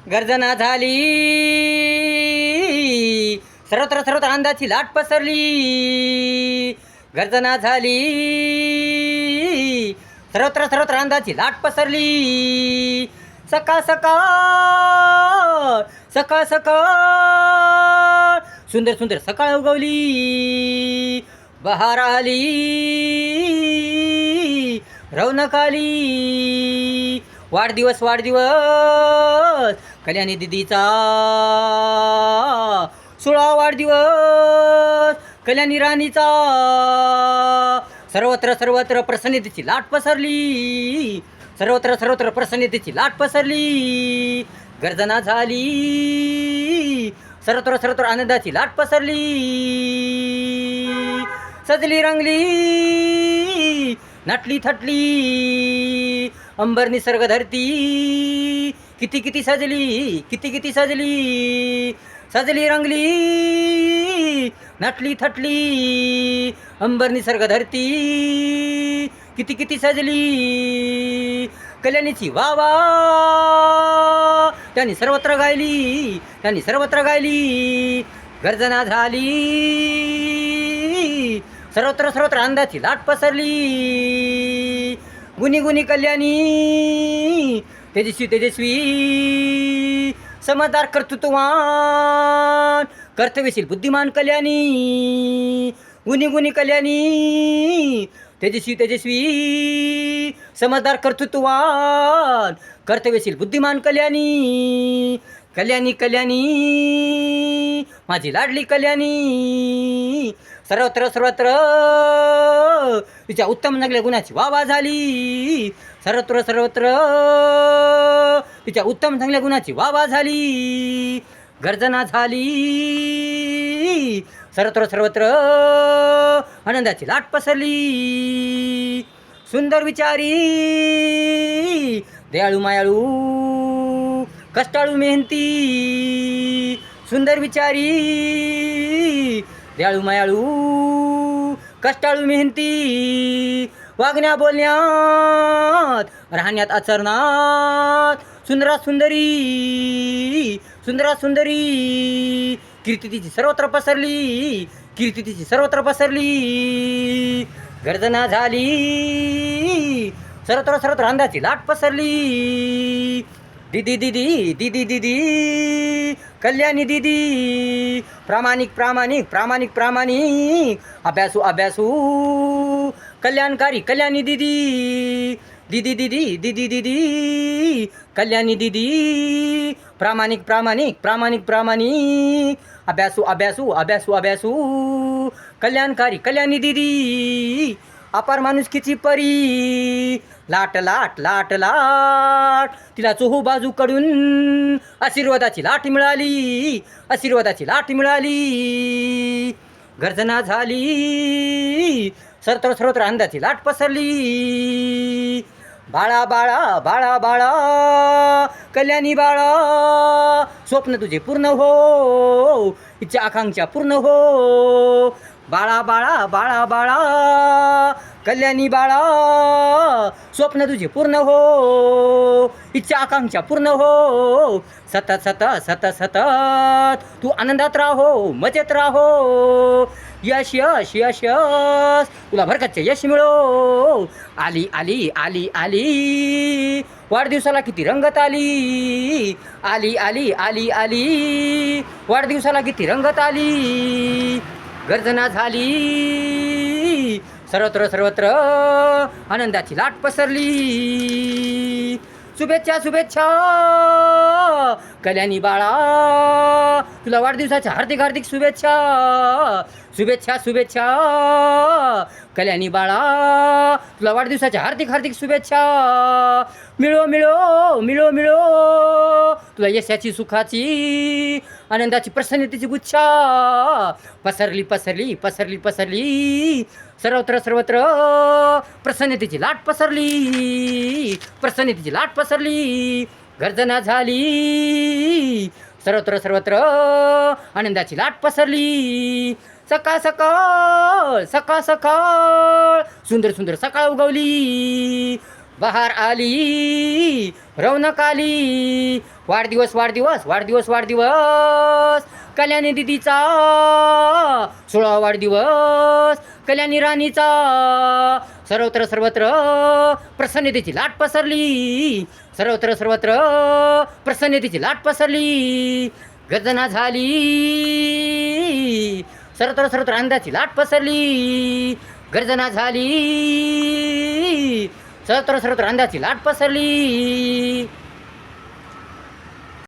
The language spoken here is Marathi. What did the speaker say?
गर्जना झाली, सर्वत्र सर्वत्र आनंदाची लाट पसरली. गर्जना झाली, सर्वत्र सर्वत्र आनंदाची लाट पसरली. सकाळ सकाळ सकाळ सकाळ सुंदर सुंदर सकाळ उगवली. बहार आली, रौनक आली. वाढदिवस वाढदिवस कल्याणी दिदीचा, 16 वाढदिवस कल्याणी राणीचा. सर्वत्र सर्वत्र प्रसन्नतेची लाट पसरली. सर्वत्र सर्वत्र प्रसन्नतेची लाट पसरली. गर्जना झाली, सर्वत्र सर्वत्र आनंदाची लाट पसरली. सजली रंगली, नटली थटली, अंबर निसर्ग धरती. किती किती सजली, किती किती सजली. सजली रंगली, नटली थटली, अंबर निसर्ग धरती. किती किती सजली. कल्याणीची वावा त्यांनी सर्वत्र गायली, त्यांनी सर्वत्र गायली. गर्जना झाली, सर्वत्र सर्वत्र आनंदाची लाट पसरली. गुणी गुणी कल्याणी, तेजस्वी तेजस्वी, समजदार कर्तृत्ववान, कर्तव्यशील बुद्धिमान कल्याणी. गुणी गुणी कल्याणी, तेजस्वी तेजस्वी, समजदार कर्तृत्ववान, कर्तव्यशील बुद्धिमान कल्याणी. कल्याणी कल्याणी, माझी लाडली कल्याणी. सर्वत्र सर्वत्र तिच्या उत्तम चांगल्या गुणाची वावा झाली. सर्वत्र सर्वत्र तिच्या उत्तम चांगल्या गुणाची वावा झाली. गर्जना झाली, सर्वत्र सर्वत्र आनंदाची लाट पसरली. सुंदर विचारी, दयाळू मायाळू, कष्टाळू मेहनती. सुंदर विचारी, दयाळू मायाळू, कष्टाळू मेहनती. वागण्या बोलण्यात, राहण्यात आचरणात सुंदरात सुंदरी, सुंदरात सुंदरी. कीर्ती तिची सर्वत्र पसरली, कीर्ती तिची सर्वत्र पसरली. गर्जना झाली, सर्वत्र सर्वत्र आनंदाची लाट पसरली. दीदी दीदी दीदी दीदी, कल्याणी दीदी. प्रामाणिक प्रामाणिक प्रामाणिक प्रामाणिक, अभ्यासू अभ्यासू, कल्याणकारी कल्याणी दीदी. दीदी दीदी दीदी दीदी, कल्याणी दीदी. प्रामाणिक प्रामाणिक प्रामाणिक प्रामाणिक, अभ्यासू अभ्यासू अभ्यासू अभ्यासू, कल्याणकारी कल्याणी दीदी. अपार माणुसकीची परी, लाट लाट लाट लाट, तिला चोहू बाजूकडून आशीर्वादाची लाट मिळाली, आशीर्वादाची लाट मिळाली. गर्जना झाली, सर्वत्र सर्वत्र आनंदाची लाट पसरली. बाळा बाळा बाळा बाळा, कल्याणी बाळा, स्वप्न तुझे पूर्ण हो, इच्छा आकांक्षा पूर्ण हो. बाळा बाळा बाळा बाळा, कल्याणी बाळा, स्वप्न तुझे पूर्ण हो, इच्छा आकांक्षा पूर्ण हो. सतत सतत सतत सतत तू आनंदात राहो, मजेत राहो. यश यश यश यश, तुला भरकतचे यश मिळो. आली आली आली आली, वाढदिवसाला किती रंगत आली. आली आली आली आली, वाढदिवसाला किती रंगत आली. गर्जना झाली, सर्वत्र सर्वत्र आनंदाची लाट पसरली. शुभेच्छा शुभेच्छा कल्याणी बाळा, तुला वाढदिवसाच्या हार्दिक हार्दिक शुभेच्छा. शुभेच्छा शुभेच्छा कल्याणी बाळा, तुला वाढदिवसाच्या हार्दिक हार्दिक शुभेच्छा. मिळो मिळो मिळो मिळो, तुला यशाची सुखाची आनंदाची प्रसन्नतेची गुच्छा. पसरली पसरली पसरली पसरली, सर्वत्र सर्वत्र प्रसन्नतेची लाट पसरली, प्रसन्नतेची लाट पसरली. गर्जना झाली, सर्वत्र सर्वत्र आनंदाची लाट पसरली. सकाळ सकाळ सकाळ सकाळ सुंदर सुंदर सकाळ उगवली. बहार आली, रौनक आली. वाढदिवस वाढदिवस वाढदिवस वाढदिवस कल्याणी दिदीचा 16वा वाढदिवस. कल्याणी राणीचा सर्वत्र सर्वत्र प्रसन्नतेची लाट पसरली. सर्वत्र सर्वत्र प्रसन्नतेची लाट पसरली. गर्जना झाली. सर्वत्र सर्वत्र आनंदाची लाट पसरली. गर्जना झाली. सर्वत्र सर्वत्र आनंदाची लाट पसरली.